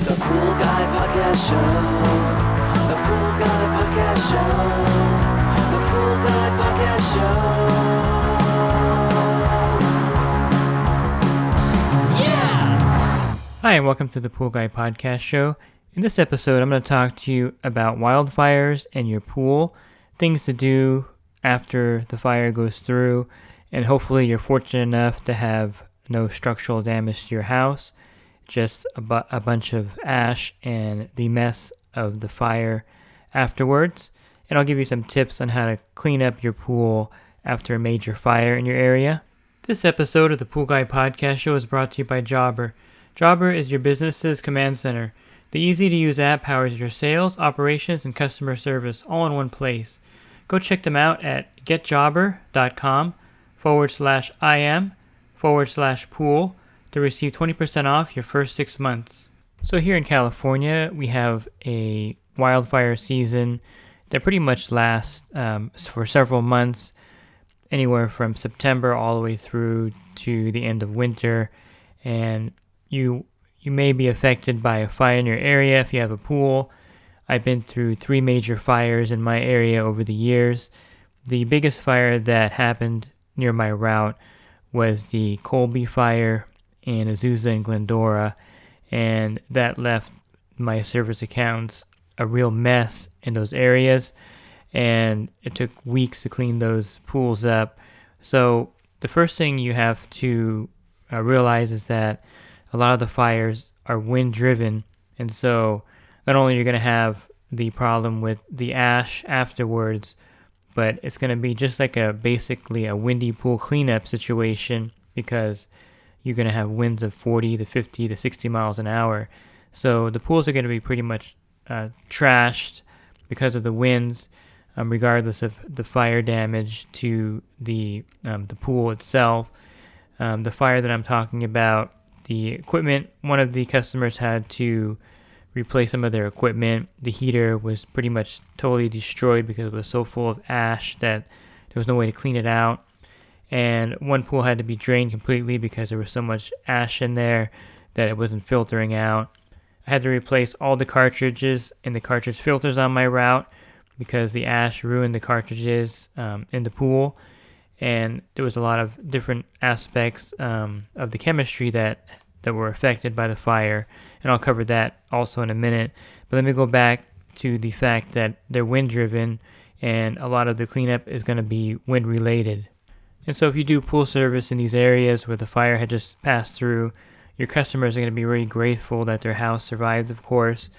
The Pool Guy Podcast Show. The Pool Guy Podcast Show. The Pool Guy Podcast Show. Yeah! Hi, and welcome to the Pool Guy Podcast Show. In this episode, I'm going to talk to you about wildfires and your pool, things to do after the fire goes through, and hopefully you're fortunate enough to have no structural damage to your house, just a bunch of ash and the mess of the fire afterwards. And I'll give you some tips on how to clean up your pool after a major fire in your area. This episode of the Pool Guy Podcast Show is brought to you by Jobber. Jobber is your business's command center. The easy-to-use app powers your sales, operations, and customer service all in one place. Go check them out at getjobber.com/im/pool to receive 20% off your first 6 months. So here in California, we have a wildfire season that pretty much lasts for several months, anywhere from September all the way through to the end of winter. And you may be affected by a fire in your area if you have a pool. I've been through 3 major fires in my area over the years. The biggest fire that happened near my route was the Colby fire in Azusa and Glendora, and that left my service accounts a real mess in those areas, and it took weeks to clean those pools up. So the first thing you have to realize is that a lot of the fires are wind driven, and so not only you're going to have the problem with the ash afterwards, but it's going to be just like basically a windy pool cleanup situation, because you're going to have winds of 40 to 50 to 60 miles an hour. So the pools are going to be pretty much trashed because of the winds, regardless of the fire damage to the pool itself. The fire that I'm talking about, the equipment, one of the customers had to replace some of their equipment. The heater was pretty much totally destroyed because it was so full of ash that there was no way to clean it out. And one pool had to be drained completely because there was so much ash in there that it wasn't filtering out. I had to replace all the cartridges and the cartridge filters on my route because the ash ruined the cartridges in the pool. And there was a lot of different aspects of the chemistry that were affected by the fire. And I'll cover that also in a minute. But let me go back to the fact that they're wind driven, and a lot of the cleanup is going to be wind related. And so if you do pool service in these areas where the fire had just passed through, your customers are going to be really grateful that their house survived, of course.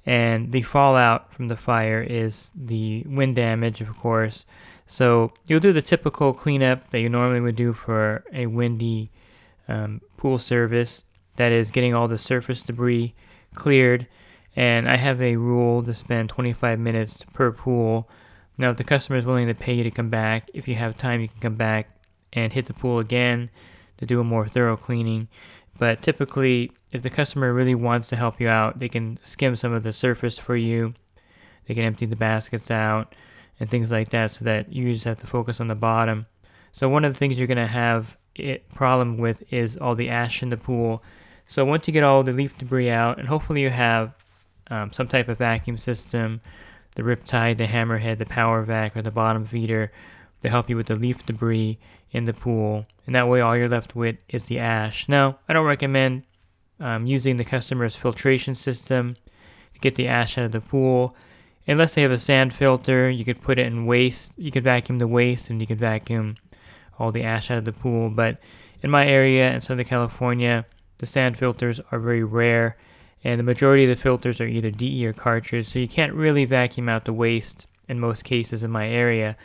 And the fallout from the fire is the wind damage, of course. So you'll do the typical cleanup that you normally would do for a windy pool service. That is getting all the surface debris cleared. And I have a rule to spend 25 minutes per pool. Now, if the customer is willing to pay you to come back, if you have time, you can come back and hit the pool again to do a more thorough cleaning. But typically, if the customer really wants to help you out, they can skim some of the surface for you. They can empty the baskets out and things like that, so that you just have to focus on the bottom. So one of the things you're going to have a problem with is all the ash in the pool. So once you get all the leaf debris out, and hopefully you have some type of vacuum system, the Riptide, the Hammerhead, the Power Vac, or the bottom feeder, to help you with the leaf debris in the pool. And that way all you're left with is the ash. Now, I don't recommend using the customer's filtration system to get the ash out of the pool. Unless they have a sand filter, you could put it in waste. You could vacuum the waste, and you could vacuum all the ash out of the pool. But in my area in Southern California, the sand filters are very rare, and the majority of the filters are either DE or cartridge, so you can't really vacuum out the waste in most cases in my area.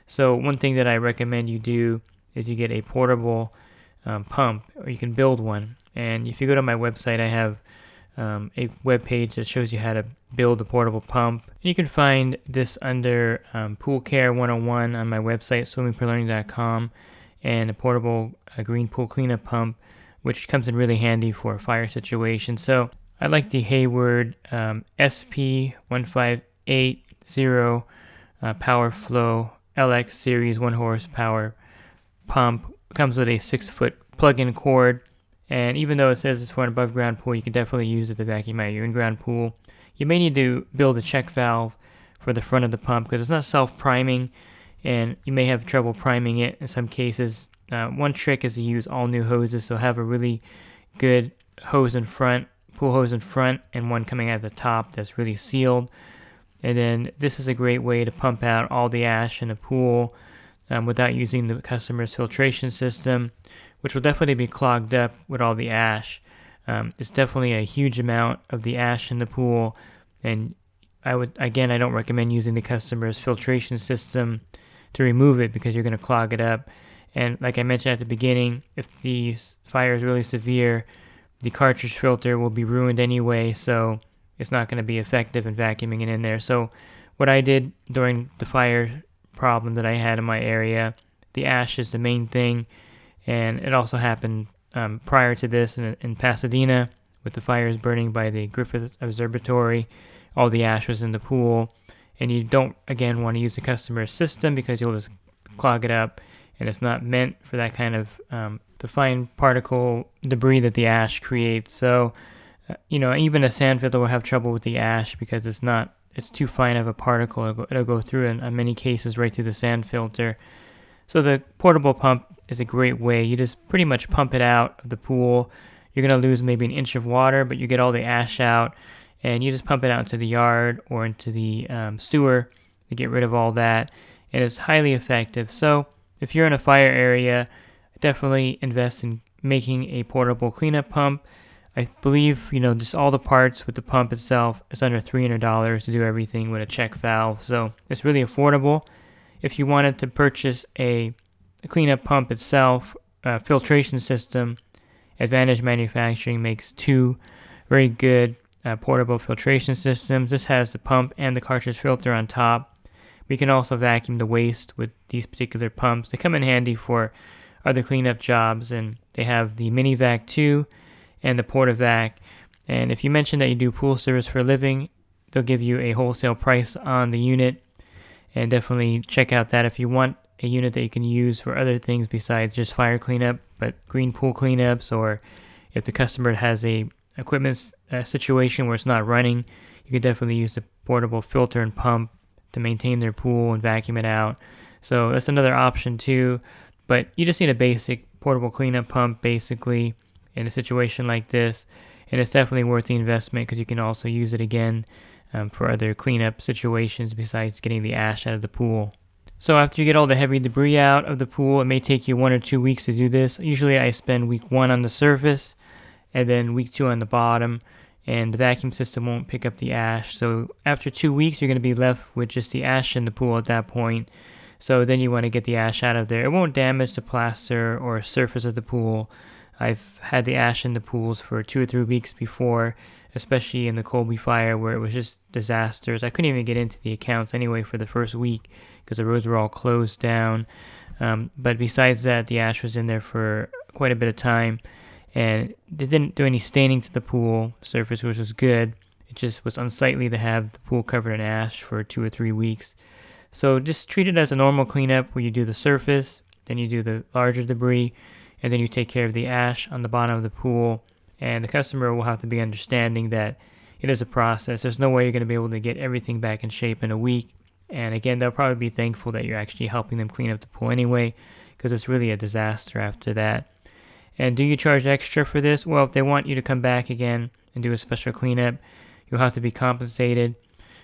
So one thing that I recommend you do is you get a portable pump, or you can build one. And if you go to my website, I have a web page that shows you how to build a portable pump. And you can find this under Pool Care 101 on my website, swimmingpoollearning.com, and a portable green pool cleanup pump, which comes in really handy for a fire situation. So I like the Hayward SP1580 Power Flow LX Series 1 horsepower pump. It comes with a 6-foot plug-in cord, And even though it says it's for an above ground pool, you can definitely use it to vacuum out your in-ground pool. You may need to build a check valve for the front of the pump because it's not self-priming, and you may have trouble priming it in some cases. One trick is to use all new hoses, so have a really good hose in front, pool hose in front, and one coming out of the top that's really sealed. And then this is a great way to pump out all the ash in the pool without using the customer's filtration system, which will definitely be clogged up with all the ash. It's definitely a huge amount of the ash in the pool, and I don't recommend using the customer's filtration system to remove it because you're going to clog it up. And like I mentioned at the beginning, if the fire is really severe, the cartridge filter will be ruined anyway, so it's not going to be effective in vacuuming it in there. So what I did during the fire problem that I had in my area, the ash is the main thing, and it also happened prior to this in Pasadena with the fires burning by the Griffith Observatory. All the ash was in the pool, and you don't, again, want to use the customer's system because you'll just clog it up, and it's not meant for that kind of the fine particle debris that the ash creates. So, even a sand filter will have trouble with the ash because it's too fine of a particle. It'll go through in many cases right through the sand filter. So the portable pump is a great way. You just pretty much pump it out of the pool. You're going to lose maybe an inch of water, but you get all the ash out, and you just pump it out into the yard or into the sewer to get rid of all that, and it's highly effective. So if you're in a fire area, definitely invest in making a portable cleanup pump. I believe, just all the parts with the pump itself is under $300 to do everything with a check valve, so it's really affordable. If you wanted to purchase a cleanup pump itself, a filtration system, Advantage Manufacturing makes two very good portable filtration systems. This has the pump and the cartridge filter on top. We can also vacuum the waste with these particular pumps. They come in handy for other cleanup jobs, and they have the Mini Vac 2 and the Power Vac. And if you mention that you do pool service for a living, they'll give you a wholesale price on the unit, and definitely check out that if you want a unit that you can use for other things besides just fire cleanup, but green pool cleanups, or if the customer has a equipment situation where it's not running, you can definitely use the portable filter and pump to maintain their pool and vacuum it out. So that's another option too, but you just need a basic portable cleanup pump basically in a situation like this, and it's definitely worth the investment because you can also use it again for other cleanup situations besides getting the ash out of the pool. So after you get all the heavy debris out of the pool, it may take you 1 or 2 weeks to do this. Usually I spend week 1 on the surface and then week 2 on the bottom, and the vacuum system won't pick up the ash. So after 2 weeks, you're going to be left with just the ash in the pool at that point. So then you want to get the ash out of there. It won't damage the plaster or surface of the pool. I've had the ash in the pools for 2 or 3 weeks before, especially in the Colby fire where it was just disasters. I couldn't even get into the accounts anyway for the first week because the roads were all closed down. But besides that, the ash was in there for quite a bit of time, and it didn't do any staining to the pool surface, which was good. It just was unsightly to have the pool covered in ash for 2 or 3 weeks. So just treat it as a normal cleanup where you do the surface, then you do the larger debris, and then you take care of the ash on the bottom of the pool. And the customer will have to be understanding that it is a process. There's no way you're going to be able to get everything back in shape in a week. And again, they'll probably be thankful that you're actually helping them clean up the pool anyway, because it's really a disaster after that. And do you charge extra for this? Well, if they want you to come back again and do a special cleanup, you'll have to be compensated.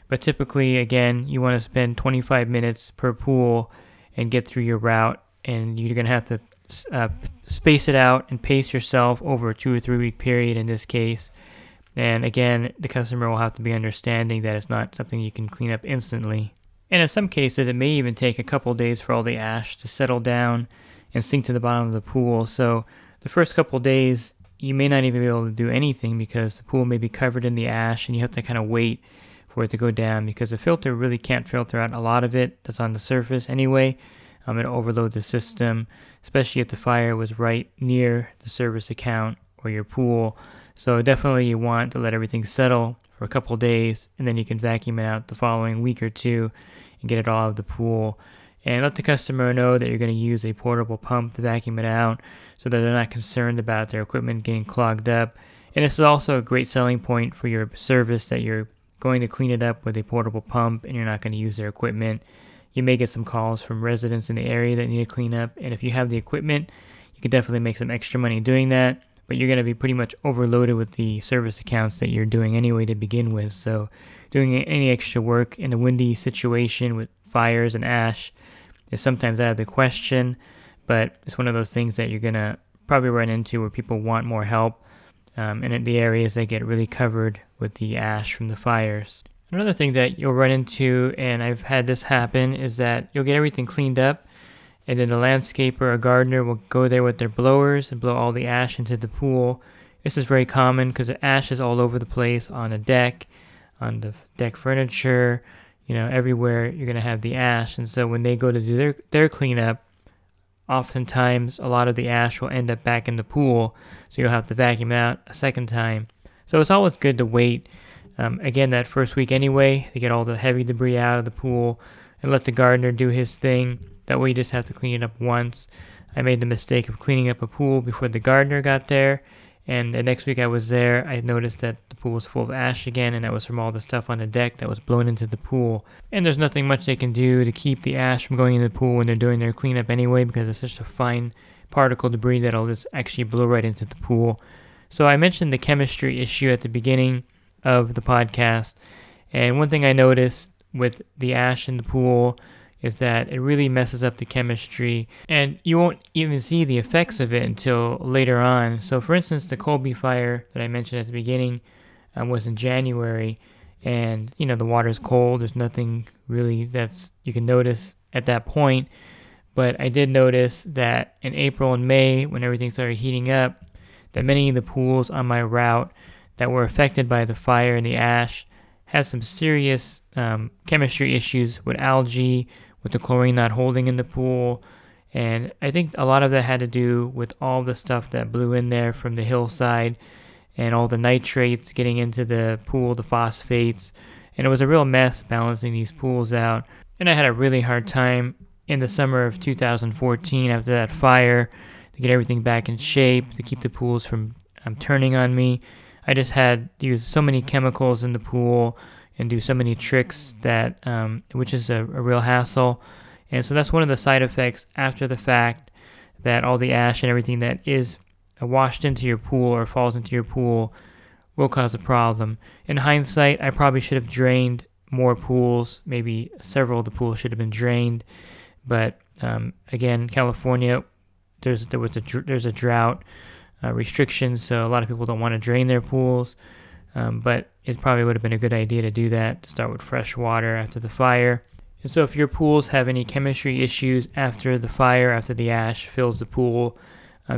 But typically, again, you want to spend 25 minutes per pool and get through your route, and you're going to have to space it out and pace yourself over a 2 or 3 week period in this case. And again, the customer will have to be understanding that it's not something you can clean up instantly. And in some cases, it may even take a couple days for all the ash to settle down and sink to the bottom of the pool. So the first couple days, you may not even be able to do anything because the pool may be covered in the ash, and you have to kind of wait for it to go down because the filter really can't filter out a lot of it that's on the surface anyway. It'll overload the system, especially if the fire was right near the service account or your pool. So definitely you want to let everything settle for a couple days, and then you can vacuum it out the following week or two and get it all out of the pool. and let the customer know that you're going to use a portable pump to vacuum it out so that they're not concerned about their equipment getting clogged up. And this is also a great selling point for your service, that you're going to clean it up with a portable pump and you're not going to use their equipment. You may get some calls from residents in the area that need to clean up, and if you have the equipment, you can definitely make some extra money doing that, but you're going to be pretty much overloaded with the service accounts that you're doing anyway to begin with. So doing any extra work in a windy situation with fires and ash is sometimes out of the question, but it's one of those things that you're going to probably run into where people want more help in the areas that get really covered with the ash from the fires. Another thing that you'll run into, and I've had this happen, is that you'll get everything cleaned up, and then the landscaper or gardener will go there with their blowers and blow all the ash into the pool. This is very common because the ash is all over the place on the deck, on the deck furniture, everywhere you're going to have the ash. And so when they go to do their cleanup, oftentimes a lot of the ash will end up back in the pool, so you'll have to vacuum it out a second time. So it's always good to wait, again, that first week anyway, to get all the heavy debris out of the pool and let the gardener do his thing. That way you just have to clean it up once. I made the mistake of cleaning up a pool before the gardener got there, and the next week I was there, I noticed that the pool was full of ash again, and that was from all the stuff on the deck that was blown into the pool. And there's nothing much they can do to keep the ash from going in the pool when they're doing their cleanup anyway, because it's such a fine particle debris that'll just actually blow right into the pool. So I mentioned the chemistry issue at the beginning of the podcast, and one thing I noticed with the ash in the pool is that it really messes up the chemistry, and you won't even see the effects of it until later on. So for instance, the Colby fire that I mentioned at the beginning was in January, and the water's cold. There's nothing really that's you can notice at that point, but I did notice that in April and May, when everything started heating up, that many of the pools on my route that were affected by the fire and the ash had some serious chemistry issues with algae, with the chlorine not holding in the pool. And I think a lot of that had to do with all the stuff that blew in there from the hillside and all the nitrates getting into the pool, the phosphates. And it was a real mess balancing these pools out. And I had a really hard time in the summer of 2014 after that fire to get everything back in shape, to keep the pools from turning on me. I just had to use so many chemicals in the pool and do so many tricks that, which is a real hassle. And so that's one of the side effects after the fact, that all the ash and everything that is washed into your pool or falls into your pool will cause a problem. In hindsight, I probably should have drained more pools. Maybe several of the pools should have been drained. But again, California, there's a drought restrictions, so a lot of people don't want to drain their pools. But it probably would have been a good idea to do that, to start with fresh water after the fire. And so if your pools have any chemistry issues after the fire, after the ash fills the pool,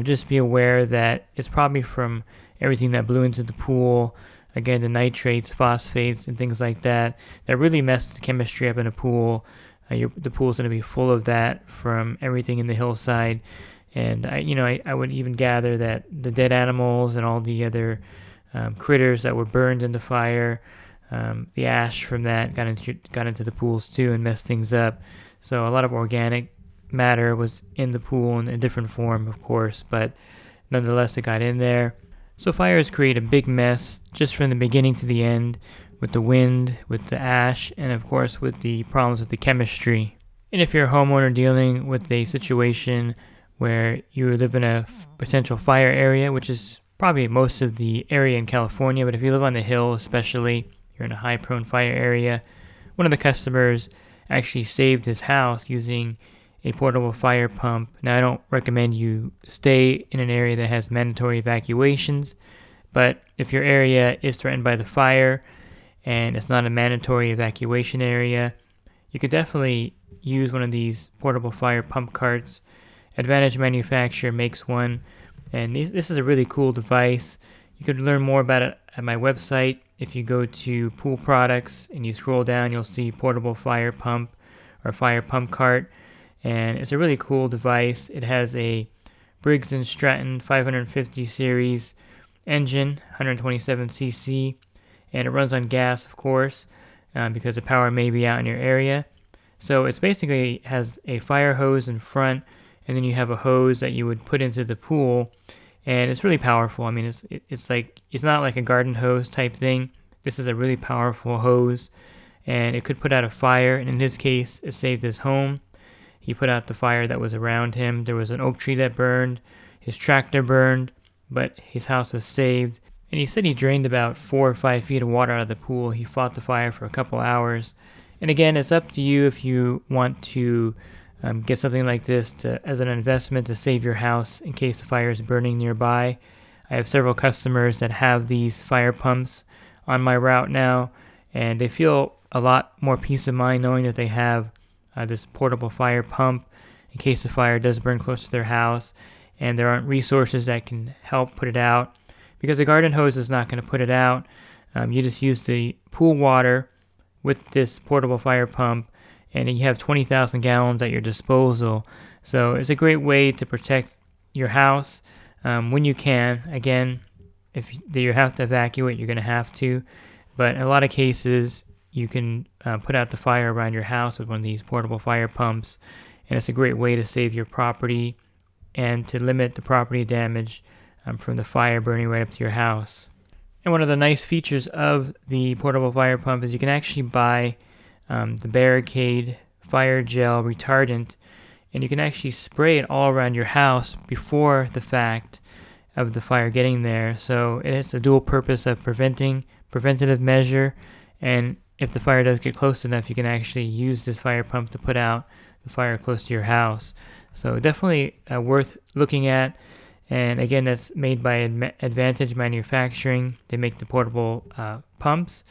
just be aware that it's probably from everything that blew into the pool. Again, the nitrates, phosphates, and things like that really mess the chemistry up in a pool. The pool's going to be full of that from everything in the hillside. And I would even gather that the dead animals and all the other critters that were burned in the fire, the ash from that got into the pools too and messed things up. So a lot of organic matter was in the pool in a different form, of course, but nonetheless it got in there. So fires create a big mess just from the beginning to the end, with the wind, with the ash, and of course with the problems with the chemistry. And if you're a homeowner dealing with a situation where you live in a potential fire area, which is probably most of the area in California, but if you live on the hill especially, you're in a high prone fire area. One of the customers actually saved his house using a portable fire pump. Now, I don't recommend you stay in an area that has mandatory evacuations, but if your area is threatened by the fire and it's not a mandatory evacuation area, you could definitely use one of these portable fire pump carts. Advantage Manufacturer makes one, and this is a really cool device. You could learn more about it at my website. If you go to Pool Products and you scroll down, you'll see portable fire pump or fire pump cart, and it's a really cool device. It has a Briggs & Stratton 550 series engine, 127cc, and it runs on gas, of course, because the power may be out in your area. So it's basically has a fire hose in front, and then you have a hose that you would put into the pool, and it's really powerful. I mean, it's not like a garden hose type thing. This is a really powerful hose, and it could put out a fire, and in his case, it saved his home. He put out the fire that was around him. There was an oak tree that burned, his tractor burned, but his house was saved. And he said he drained about 4 or 5 feet of water out of the pool. He fought the fire for a couple hours. And again, it's up to you if you want to get something like this as an investment to save your house in case the fire is burning nearby. I have several customers that have these fire pumps on my route now, and they feel a lot more peace of mind knowing that they have this portable fire pump in case the fire does burn close to their house, and there aren't resources that can help put it out, because the garden hose is not going to put it out. You just use the pool water with this portable fire pump, and you have 20,000 gallons at your disposal. So it's a great way to protect your house when you can. Again, if you have to evacuate, you're going to have to, but in a lot of cases, you can put out the fire around your house with one of these portable fire pumps, and it's a great way to save your property and to limit the property damage from the fire burning right up to your house. And one of the nice features of the portable fire pump is you can actually buy the Barricade fire gel retardant, and you can actually spray it all around your house before the fact of the fire getting there. So it has a dual purpose of preventative measure, and if the fire does get close enough, you can actually use this fire pump to put out the fire close to your house. So definitely worth looking at. And again, that's made by Advantage Manufacturing. They make the portable pumps,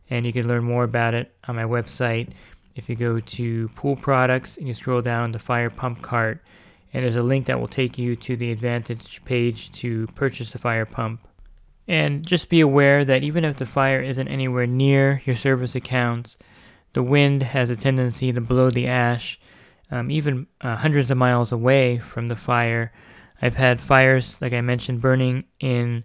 and you can learn more about it on my website. If you go to Pool Products and you scroll down the fire pump cart, and there's a link that will take you to the Advantage page to purchase the fire pump. And just be aware that even if the fire isn't anywhere near your service accounts, the wind has a tendency to blow the ash even hundreds of miles away from the fire. I've had fires, like I mentioned, burning in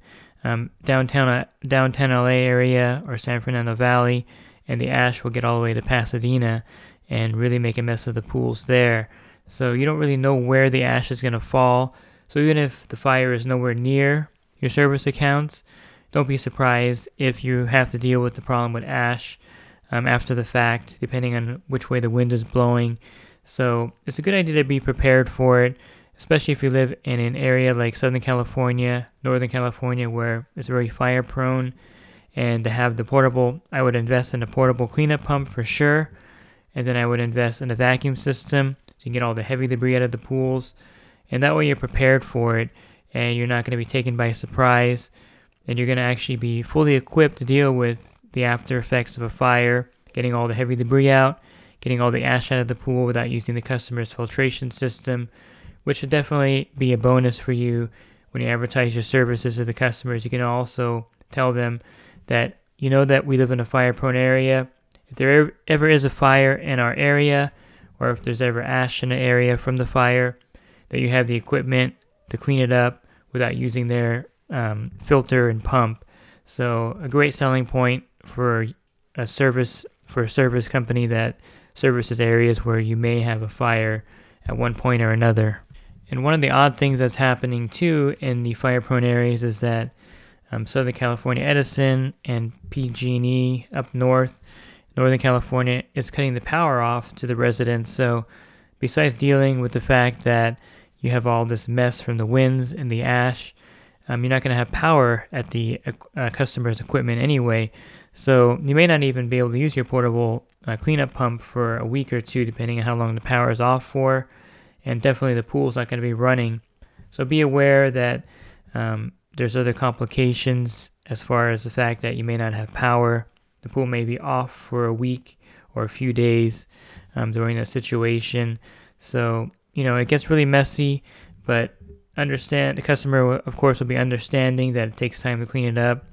downtown LA area or San Fernando Valley, and the ash will get all the way to Pasadena and really make a mess of the pools there. So you don't really know where the ash is going to fall. So even if the fire is nowhere near your service accounts, don't be surprised if you have to deal with the problem with ash after the fact, depending on which way the wind is blowing. So it's a good idea to be prepared for it, especially if you live in an area like Southern California, Northern California, where it's very fire prone. And to have the portable, I would invest in a portable cleanup pump for sure. And then I would invest in a vacuum system so you can get all the heavy debris out of the pools. And that way you're prepared for it, and you're not going to be taken by surprise. And you're going to actually be fully equipped to deal with the after effects of a fire, getting all the heavy debris out, getting all the ash out of the pool without using the customer's filtration system, which should definitely be a bonus for you when you advertise your services to the customers. You can also tell them that you know that we live in a fire-prone area. If there ever is a fire in our area, or if there's ever ash in the area from the fire, that you have the equipment to clean it up without using their filter and pump. So a great selling point for a service company that services areas where you may have a fire at one point or another. And one of the odd things that's happening too in the fire-prone areas is that Southern California Edison and PG&E up north, Northern California, is cutting the power off to the residents. So besides dealing with the fact that you have all this mess from the winds and the ash, you're not going to have power at the customer's equipment anyway. So you may not even be able to use your portable cleanup pump for a week or two, depending on how long the power is off for. And definitely the pool's not going to be running. So be aware that there's other complications as far as the fact that you may not have power. The pool may be off for a week or a few days during that situation. So, it gets really messy, but understand the customer, of course, will be understanding that it takes time to clean it up.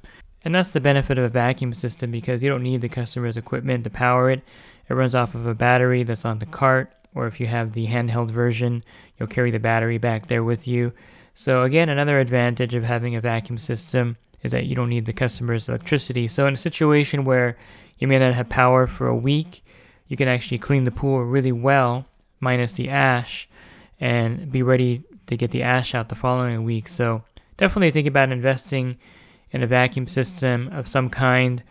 And that's the benefit of a vacuum system, because you don't need the customer's equipment to power it. It runs off of a battery that's on the cart, or if you have the handheld version, you'll carry the battery back there with you. So again, another advantage of having a vacuum system is that you don't need the customer's electricity. So in a situation where you may not have power for a week, you can actually clean the pool really well, minus the ash, and be ready to get the ash out the following week. So definitely think about investing in a vacuum system of some kind.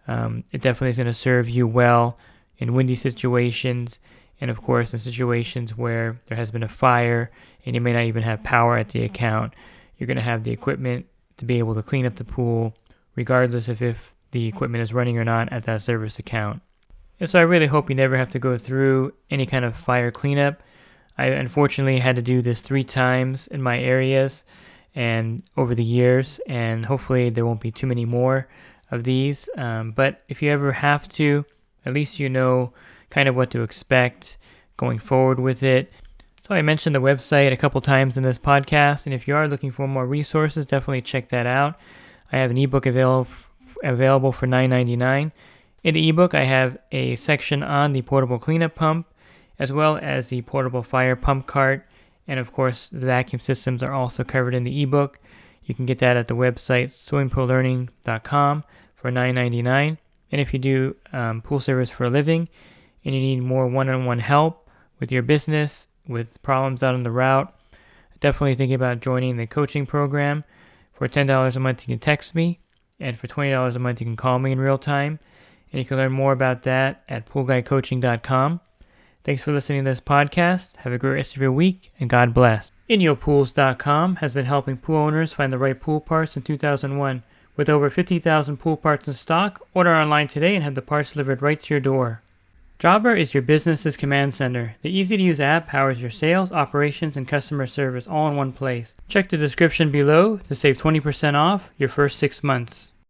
It definitely is going to serve you well in windy situations, and of course in situations where there has been a fire and you may not even have power at the account. You're going to have the equipment to be able to clean up the pool regardless of if the equipment is running or not at that service account. And so I really hope you never have to go through any kind of fire cleanup. I unfortunately had to do this 3 times in my areas and over the years, and hopefully there won't be too many more of these. But if you ever have to, at least you know kind of what to expect going forward with it. So I mentioned the website a couple times in this podcast, and if you are looking for more resources, definitely check that out. I have an ebook available for $9.99. In the ebook, I have a section on the portable cleanup pump, as well as the portable fire pump cart, and of course, the vacuum systems are also covered in the ebook. You can get that at the website swimmingpoollearning.com for $9.99. And if you do pool service for a living and you need more one-on-one help with your business, with problems out on the route, definitely think about joining the coaching program. For $10 a month, you can text me, and for $20 a month, you can call me in real time. And you can learn more about that at poolguycoaching.com. Thanks for listening to this podcast. Have a great rest of your week, and God bless. InyoPools.com has been helping pool owners find the right pool parts since 2001. With over 50,000 pool parts in stock, order online today and have the parts delivered right to your door. Jobber is your business's command center. The easy-to-use app powers your sales, operations, and customer service all in one place. Check the description below to save 20% off your first 6 months.